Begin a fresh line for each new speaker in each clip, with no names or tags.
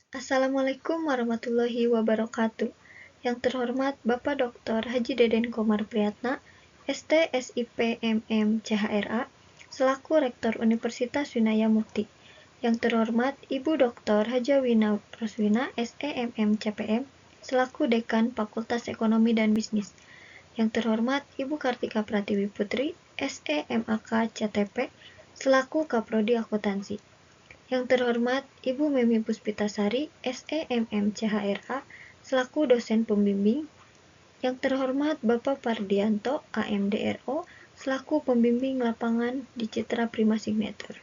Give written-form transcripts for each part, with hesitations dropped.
Assalamualaikum warahmatullahi wabarakatuh. Yang terhormat Bapak Dr. Haji Deden Komar Priyatna, ST SIP MM CHRA, selaku Rektor Universitas Winaya Mukti. Yang terhormat Ibu Dr. Haja Wina Roswina, SEMM CPM, selaku Dekan Fakultas Ekonomi dan Bisnis. Yang terhormat Ibu Kartika Pratiwi Putri, SEMAK CTP, selaku Kaprodi Akuntansi. Yang terhormat Ibu Memi Puspitasari, SEMM CHRA, selaku dosen pembimbing. Yang terhormat Bapak Pardianto, AMDRO, selaku pembimbing lapangan di Citra Prima Signature.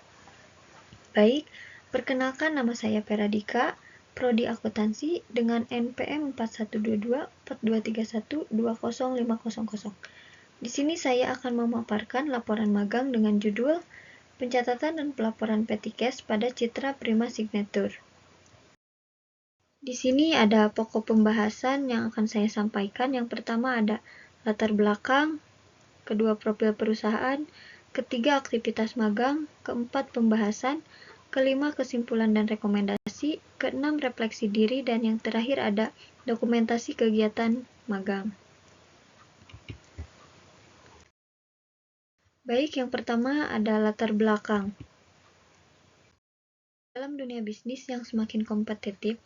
Baik, perkenalkan nama saya Peradika, Prodi Akuntansi dengan NPM 4122 4231 20500. Di sini saya akan memaparkan laporan magang dengan judul Pencatatan dan Pelaporan Petikes pada Citra Prima Signature. Di sini ada pokok pembahasan yang akan saya sampaikan. Yang pertama ada latar belakang, kedua profil perusahaan, ketiga aktivitas magang, keempat pembahasan, kelima kesimpulan dan rekomendasi, keenam refleksi diri, dan yang terakhir ada dokumentasi kegiatan magang. Baik, yang pertama ada latar belakang. Dalam dunia bisnis yang semakin kompetitif,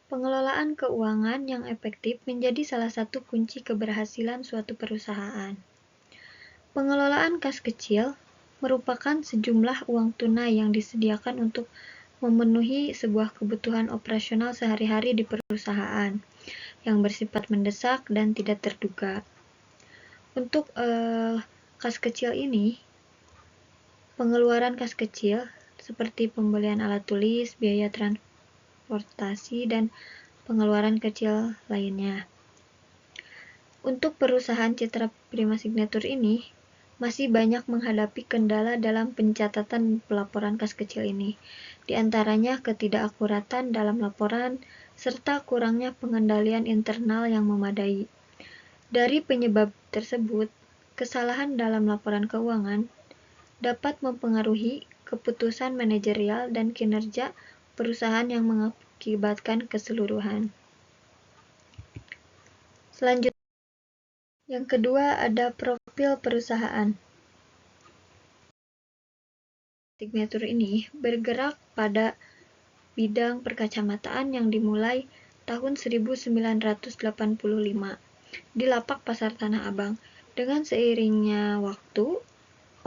pengelolaan keuangan yang efektif menjadi salah satu kunci keberhasilan suatu perusahaan. Pengelolaan kas kecil merupakan sejumlah uang tunai yang disediakan untuk memenuhi sebuah kebutuhan operasional sehari-hari di perusahaan yang bersifat mendesak dan tidak terduga. Untuk kas kecil ini, pengeluaran kas kecil seperti pembelian alat tulis, biaya transportasi, dan pengeluaran kecil lainnya. Untuk perusahaan Citra Prima Signature ini, masih banyak menghadapi kendala dalam pencatatan pelaporan kas kecil ini, di antaranya ketidakakuratan dalam laporan, serta kurangnya pengendalian internal yang memadai. Dari penyebab tersebut, kesalahan dalam laporan keuangan dapat mempengaruhi keputusan manajerial dan kinerja perusahaan yang mengakibatkan keseluruhan. Selanjutnya, yang kedua ada profil perusahaan. Signature ini bergerak pada bidang perkacamataan yang dimulai tahun 1985 di lapak pasar Tanah Abang. Dengan seiringnya waktu,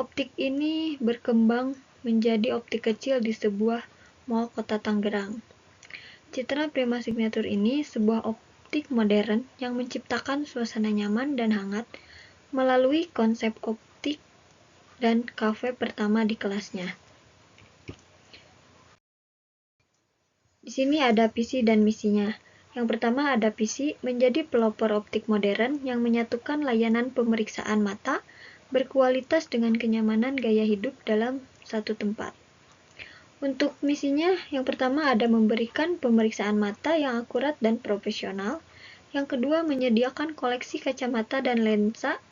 optik ini berkembang menjadi optik kecil di sebuah mall kota Tangerang. Citra Prima Signature ini sebuah optik modern yang menciptakan suasana nyaman dan hangat melalui konsep optik dan kafe pertama di kelasnya. Di sini ada visi dan misinya. Yang pertama ada visi menjadi pelopor optik modern yang menyatukan layanan pemeriksaan mata berkualitas dengan kenyamanan gaya hidup dalam satu tempat. Untuk misinya, yang pertama ada memberikan pemeriksaan mata yang akurat dan profesional. Yang kedua, menyediakan koleksi kacamata dan lensa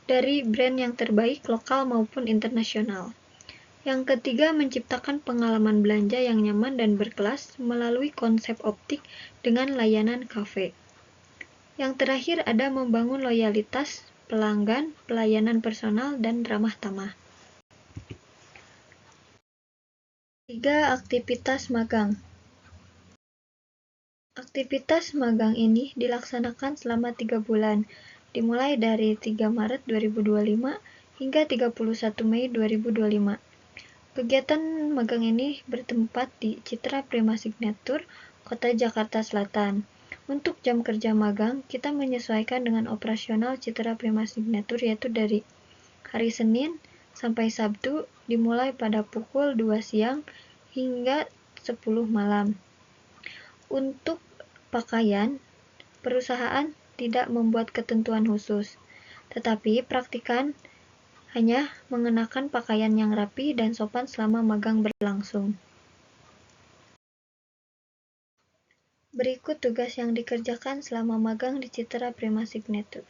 dari brand yang terbaik lokal maupun internasional. Yang ketiga, menciptakan pengalaman belanja yang nyaman dan berkelas melalui konsep optik dengan layanan kafe. Yang terakhir ada membangun loyalitas pelanggan, pelayanan personal, dan ramah tamah. 3. Aktivitas magang. Aktivitas magang ini dilaksanakan selama 3 bulan, dimulai dari 3 Maret 2025 hingga 31 Mei 2025. Kegiatan magang ini bertempat di Citra Prima Signature, Kota Jakarta Selatan. Untuk jam kerja magang, kita menyesuaikan dengan operasional Citra Prima Signature, yaitu dari hari Senin sampai Sabtu, dimulai pada pukul 2 siang hingga 10 malam. Untuk pakaian, perusahaan tidak membuat ketentuan khusus, tetapi praktikan hanya mengenakan pakaian yang rapi dan sopan selama magang berlangsung. Berikut tugas yang dikerjakan selama magang di Citra Prima Signature.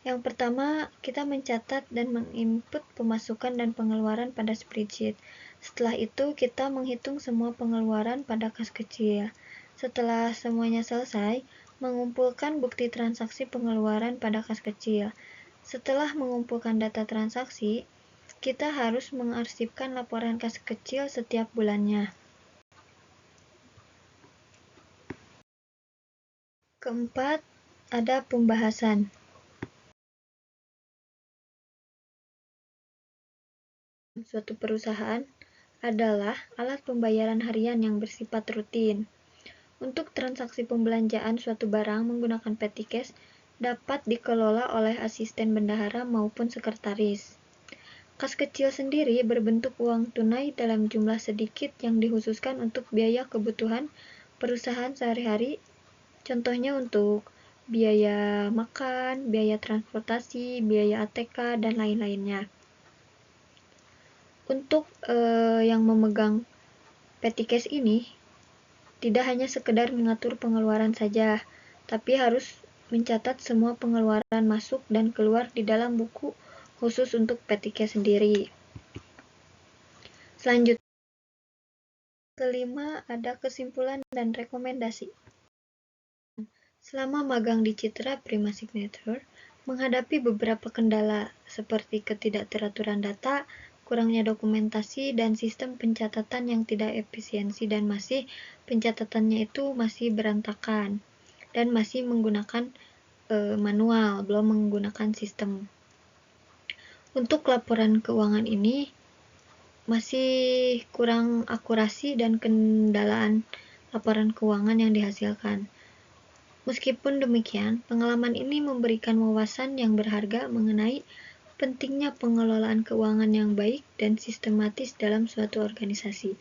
Yang pertama, kita mencatat dan menginput pemasukan dan pengeluaran pada spreadsheet. Setelah itu, kita menghitung semua pengeluaran pada kas kecil. Setelah semuanya selesai, mengumpulkan bukti transaksi pengeluaran pada kas kecil. Setelah mengumpulkan data transaksi, kita harus mengarsipkan laporan kas kecil setiap bulannya. Keempat, ada pembahasan. Suatu perusahaan adalah alat pembayaran harian yang bersifat rutin. Untuk transaksi pembelanjaan suatu barang menggunakan petty cash dapat dikelola oleh asisten bendahara maupun sekretaris. Kas kecil sendiri berbentuk uang tunai dalam jumlah sedikit yang dikhususkan untuk biaya kebutuhan perusahaan sehari-hari, contohnya untuk biaya makan, biaya transportasi, biaya ATK, dan lain-lainnya. Untuk yang memegang petty cash ini, tidak hanya sekedar mengatur pengeluaran saja, tapi harus mencatat semua pengeluaran masuk dan keluar di dalam buku khusus untuk petty cash sendiri. Selanjutnya, kelima, ada kesimpulan dan rekomendasi. Selama magang di Citra Prima Signature, menghadapi beberapa kendala seperti ketidakteraturan data, kurangnya dokumentasi, dan sistem pencatatan yang tidak efisiensi dan pencatatannya itu masih berantakan dan masih menggunakan manual, belum menggunakan sistem. Untuk laporan keuangan ini masih kurang akurasi dan kendalaan laporan keuangan yang dihasilkan. Meskipun demikian, pengalaman ini memberikan wawasan yang berharga mengenai pentingnya pengelolaan keuangan yang baik dan sistematis dalam suatu organisasi.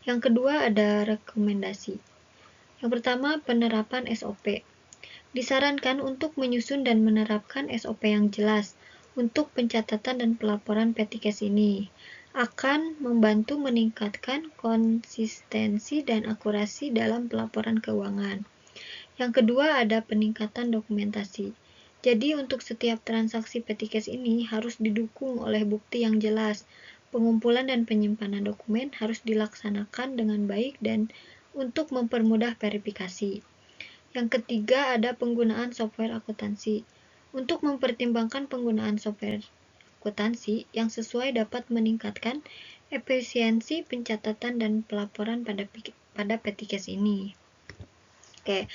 Yang kedua, ada rekomendasi. Yang pertama, penerapan SOP. Disarankan untuk menyusun dan menerapkan SOP yang jelas untuk pencatatan dan pelaporan petty cash ini. Akan membantu meningkatkan konsistensi dan akurasi dalam pelaporan keuangan. Yang kedua, ada peningkatan dokumentasi. Jadi untuk setiap transaksi petty cash ini harus didukung oleh bukti yang jelas. Pengumpulan dan penyimpanan dokumen harus dilaksanakan dengan baik dan untuk mempermudah verifikasi. Yang ketiga, ada penggunaan software akuntansi. Untuk mempertimbangkan penggunaan software akuntansi yang sesuai dapat meningkatkan efisiensi pencatatan dan pelaporan pada petty cash ini. Oke.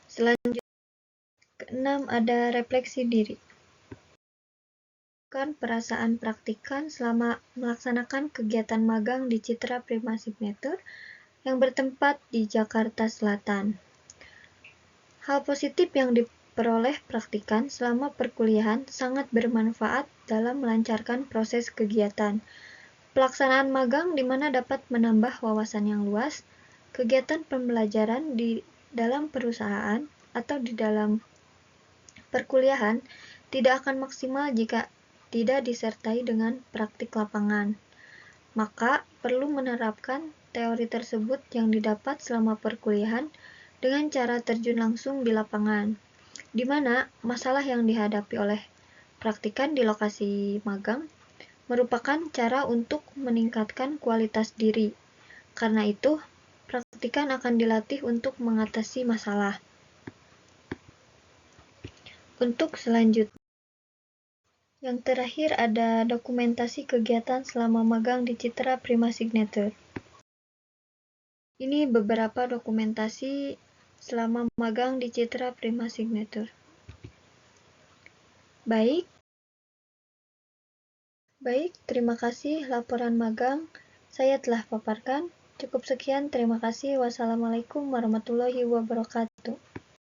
Selanjutnya, keenam, ada refleksi diri. Perasaan praktikan selama melaksanakan kegiatan magang di Citra Prima Signature yang bertempat di Jakarta Selatan. Hal positif yang diperoleh praktikan selama perkuliahan sangat bermanfaat dalam melancarkan proses kegiatan. Pelaksanaan magang di mana dapat menambah wawasan yang luas, kegiatan pembelajaran di dalam perusahaan atau di dalam perkuliahan tidak akan maksimal jika tidak disertai dengan praktik lapangan. Maka, perlu menerapkan teori tersebut yang didapat selama perkuliahan dengan cara terjun langsung di lapangan, di mana masalah yang dihadapi oleh praktikan di lokasi magang merupakan cara untuk meningkatkan kualitas diri. Karena itu, praktikan akan dilatih untuk mengatasi masalah. Untuk selanjutnya, yang terakhir ada dokumentasi kegiatan selama magang di Citra Prima Signature. Ini beberapa dokumentasi selama magang di Citra Prima Signature. Baik, terima kasih laporan magang saya telah paparkan. Cukup sekian, terima kasih. Wassalamualaikum warahmatullahi wabarakatuh.